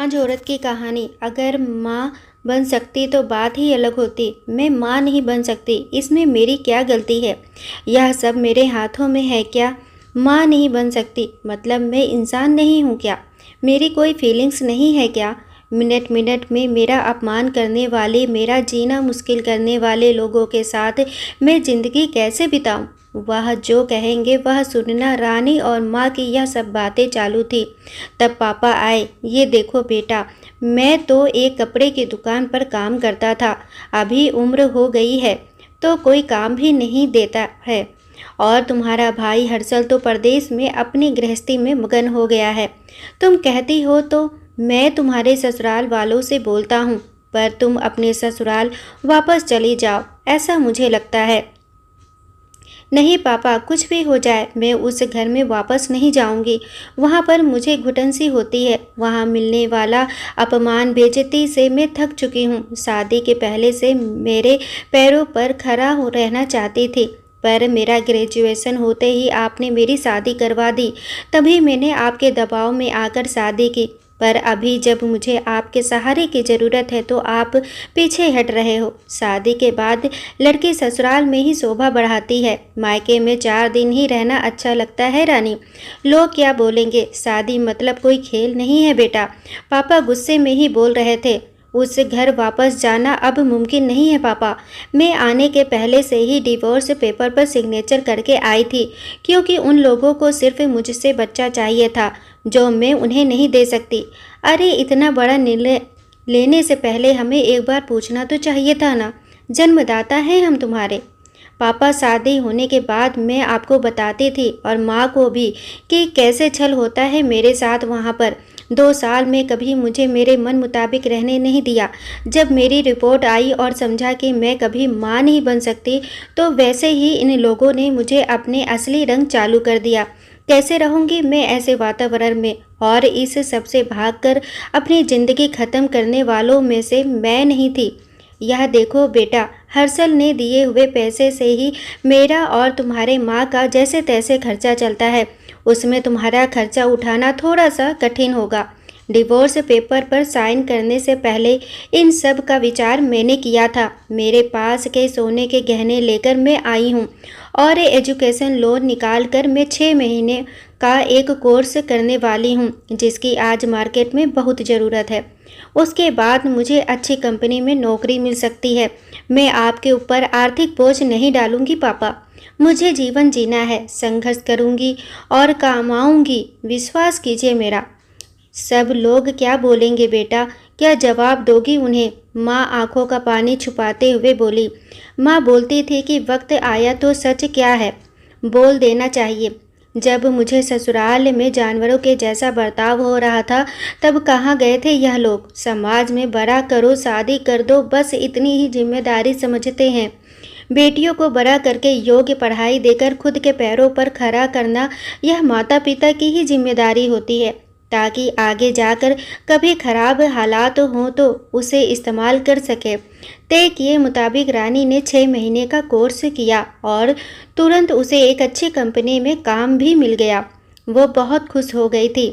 आज औरत की कहानी। अगर माँ बन सकती तो बात ही अलग होती। मैं माँ नहीं बन सकती, इसमें मेरी क्या गलती है? यह सब मेरे हाथों में है क्या? माँ नहीं बन सकती मतलब मैं इंसान नहीं हूँ क्या? मेरी कोई फीलिंग्स नहीं है क्या? मिनट मिनट में मेरा अपमान करने वाले, मेरा जीना मुश्किल करने वाले लोगों के साथ मैं ज़िंदगी कैसे बिताऊँ? वह जो कहेंगे वह सुनना। रानी और माँ की यह सब बातें चालू थी। तब पापा आए। ये देखो बेटा, मैं तो एक कपड़े की दुकान पर काम करता था। अभी उम्र हो गई है तो कोई काम भी नहीं देता है। और तुम्हारा भाई हर्षल तो परदेश में अपनी गृहस्थी में मगन हो गया है। तुम कहती हो तो मैं तुम्हारे ससुराल वालों से बोलता हूँ, पर तुम अपने ससुराल वापस चली जाओ, ऐसा मुझे लगता है। नहीं पापा, कुछ भी हो जाए मैं उस घर में वापस नहीं जाऊंगी। वहाँ पर मुझे घुटन सी होती है। वहाँ मिलने वाला अपमान, बेइज्जती से मैं थक चुकी हूँ। शादी के पहले से मेरे पैरों पर खड़ा हो रहना चाहती थी, पर मेरा ग्रेजुएशन होते ही आपने मेरी शादी करवा दी। तभी मैंने आपके दबाव में आकर शादी की। पर अभी जब मुझे आपके सहारे की ज़रूरत है तो आप पीछे हट रहे हो। शादी के बाद लड़की ससुराल में ही शोभा बढ़ाती है। मायके में 4 दिन ही रहना अच्छा लगता है रानी। लोग क्या बोलेंगे? शादी मतलब कोई खेल नहीं है बेटा। पापा गुस्से में ही बोल रहे थे। उस घर वापस जाना अब मुमकिन नहीं है पापा। मैं आने के पहले से ही डिवोर्स पेपर पर सिग्नेचर करके आई थी, क्योंकि उन लोगों को सिर्फ मुझसे बच्चा चाहिए था जो मैं उन्हें नहीं दे सकती। अरे इतना बड़ा निर्णय लेने से पहले हमें एक बार पूछना तो चाहिए था ना। जन्मदाता हैं हम तुम्हारे। पापा शादी होने के बाद मैं आपको बताती थी और माँ को भी कि कैसे छल होता है मेरे साथ। वहाँ पर 2 साल में कभी मुझे मेरे मन मुताबिक रहने नहीं दिया। जब मेरी रिपोर्ट आई और समझा कि मैं कभी माँ नहीं बन सकती, तो वैसे ही इन लोगों ने मुझे अपने असली रंग चालू कर दिया। कैसे रहूँगी मैं ऐसे वातावरण में? और इस सबसे भागकर अपनी ज़िंदगी ख़त्म करने वालों में से मैं नहीं थी। यह देखो बेटा, हर्षल ने दिए हुए पैसे से ही मेरा और तुम्हारे माँ का जैसे तैसे खर्चा चलता है। उसमें तुम्हारा खर्चा उठाना थोड़ा सा कठिन होगा। डिवोर्स पेपर पर साइन करने से पहले इन सब का विचार मैंने किया था। मेरे पास के सोने के गहने लेकर मैं आई हूँ और एजुकेशन लोन निकाल कर मैं 6 महीने का एक कोर्स करने वाली हूँ, जिसकी आज मार्केट में बहुत ज़रूरत है। उसके बाद मुझे अच्छी कंपनी में नौकरी मिल सकती है। मैं आपके ऊपर आर्थिक बोझ नहीं डालूंगी पापा। मुझे जीवन जीना है, संघर्ष करूंगी और कमाऊंगी, विश्वास कीजिए मेरा। सब लोग क्या बोलेंगे बेटा? क्या जवाब दोगी उन्हें? माँ आंखों का पानी छुपाते हुए बोली। माँ बोलती थी कि वक्त आया तो सच क्या है बोल देना चाहिए। जब मुझे ससुराल में जानवरों के जैसा बर्ताव हो रहा था, तब कहाँ गए थे यह लोग? समाज में बड़ा करो, शादी कर दो, बस इतनी ही जिम्मेदारी समझते हैं। बेटियों को बड़ा करके योग्य पढ़ाई देकर खुद के पैरों पर खड़ा करना, यह माता पिता की ही जिम्मेदारी होती है, ताकि आगे जाकर कभी खराब हालात हों तो उसे इस्तेमाल कर सके। तय किए मुताबिक रानी ने 6 महीने का कोर्स किया और तुरंत उसे एक अच्छी कंपनी में काम भी मिल गया। वो बहुत खुश हो गई थी।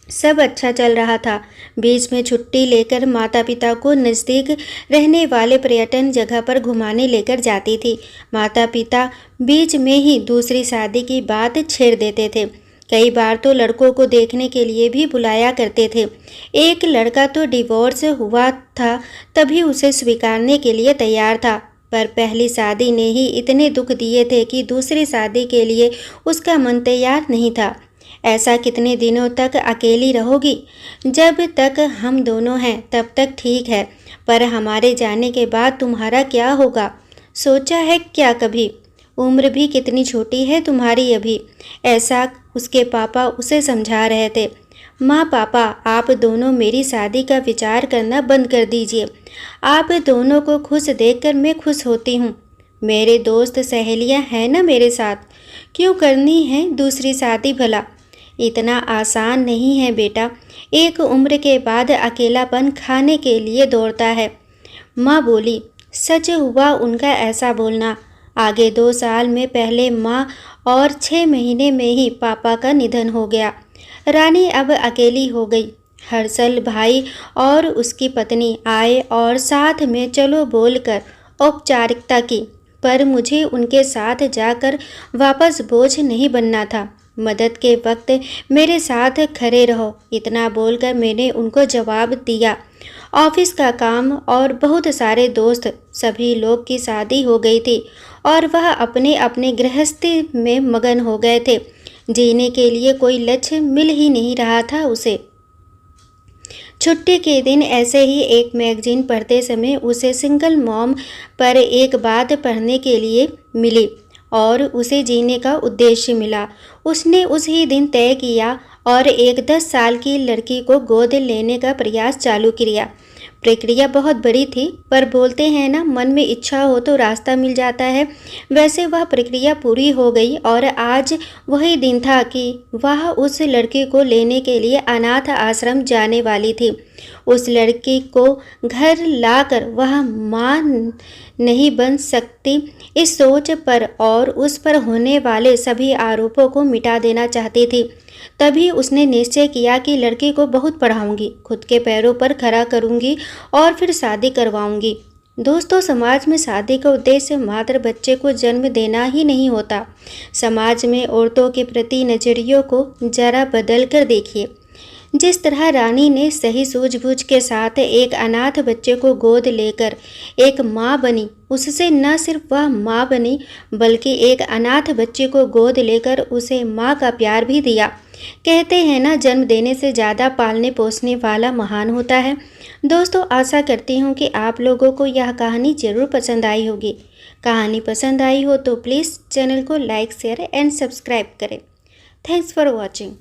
सब अच्छा चल रहा था। बीच में छुट्टी लेकर माता पिता को नज़दीक रहने वाले पर्यटन जगह पर घुमाने लेकर जाती थी। माता पिता बीच में ही दूसरी शादी की बात छेड़ देते थे। कई बार तो लड़कों को देखने के लिए भी बुलाया करते थे। एक लड़का तो डिवोर्स हुआ था तभी उसे स्वीकारने के लिए तैयार था, पर पहली शादी ने ही इतने दुख दिए थे कि दूसरी शादी के लिए उसका मन तैयार नहीं था। ऐसा कितने दिनों तक अकेली रहोगी? जब तक हम दोनों हैं तब तक ठीक है, पर हमारे जाने के बाद तुम्हारा क्या होगा? सोचा है क्या कभी? उम्र भी कितनी छोटी है तुम्हारी अभी। ऐसा उसके पापा उसे समझा रहे थे। माँ पापा, आप दोनों मेरी शादी का विचार करना बंद कर दीजिए। आप दोनों को खुश देखकर मैं खुश होती हूँ। मेरे दोस्त सहेलियाँ हैं ना मेरे साथ, क्यों करनी है दूसरी शादी भला? इतना आसान नहीं है बेटा। एक उम्र के बाद अकेलापन खाने के लिए दौड़ता है। माँ बोली। सच हुआ उनका ऐसा बोलना। आगे 2 साल में पहले माँ और 6 महीने में ही पापा का निधन हो गया। रानी अब अकेली हो गई। हर्षल भाई और उसकी पत्नी आए और साथ में चलो बोलकर औपचारिकता की, पर मुझे उनके साथ जाकर वापस बोझ नहीं बनना था। मदद के वक्त मेरे साथ खड़े रहो, इतना बोलकर मैंने उनको जवाब दिया। ऑफिस का काम और बहुत सारे दोस्त, सभी लोग की शादी हो गई थी और वह अपने अपने गृहस्थी में मगन हो गए थे। जीने के लिए कोई लक्ष्य मिल ही नहीं रहा था उसे। छुट्टी के दिन ऐसे ही एक मैगजीन पढ़ते समय उसे सिंगल मॉम पर एक बात पढ़ने के लिए मिली और उसे जीने का उद्देश्य मिला। उसने उसी दिन तय किया और एक 10 साल की लड़की को गोद लेने का प्रयास चालू किया। प्रक्रिया बहुत बड़ी थी, पर बोलते हैं ना, मन में इच्छा हो तो रास्ता मिल जाता है। वैसे वह प्रक्रिया पूरी हो गई और आज वही दिन था कि वह उस लड़की को लेने के लिए अनाथ आश्रम जाने वाली थी। उस लड़की को घर लाकर वह माँ नहीं बन सकती, इस सोच पर और उस पर होने वाले सभी आरोपों को मिटा देना चाहती थी। तभी उसने निश्चय किया कि लड़की को बहुत पढ़ाऊंगी, खुद के पैरों पर खड़ा करूंगी और फिर शादी करवाऊंगी। दोस्तों, समाज में शादी का उद्देश्य मात्र बच्चे को जन्म देना ही नहीं होता। समाज में औरतों के प्रति नजरियों को जरा बदल कर देखिए। जिस तरह रानी ने सही सूझबूझ के साथ एक अनाथ बच्चे को गोद लेकर एक माँ बनी, उससे न सिर्फ वह माँ बनी बल्कि एक अनाथ बच्चे को गोद लेकर उसे माँ का प्यार भी दिया। कहते हैं ना, जन्म देने से ज़्यादा पालने पोसने वाला महान होता है। दोस्तों, आशा करती हूँ कि आप लोगों को यह कहानी ज़रूर पसंद आई होगी। कहानी पसंद आई हो तो प्लीज़ चैनल को लाइक, शेयर एंड सब्सक्राइब करें। Thanks for watching.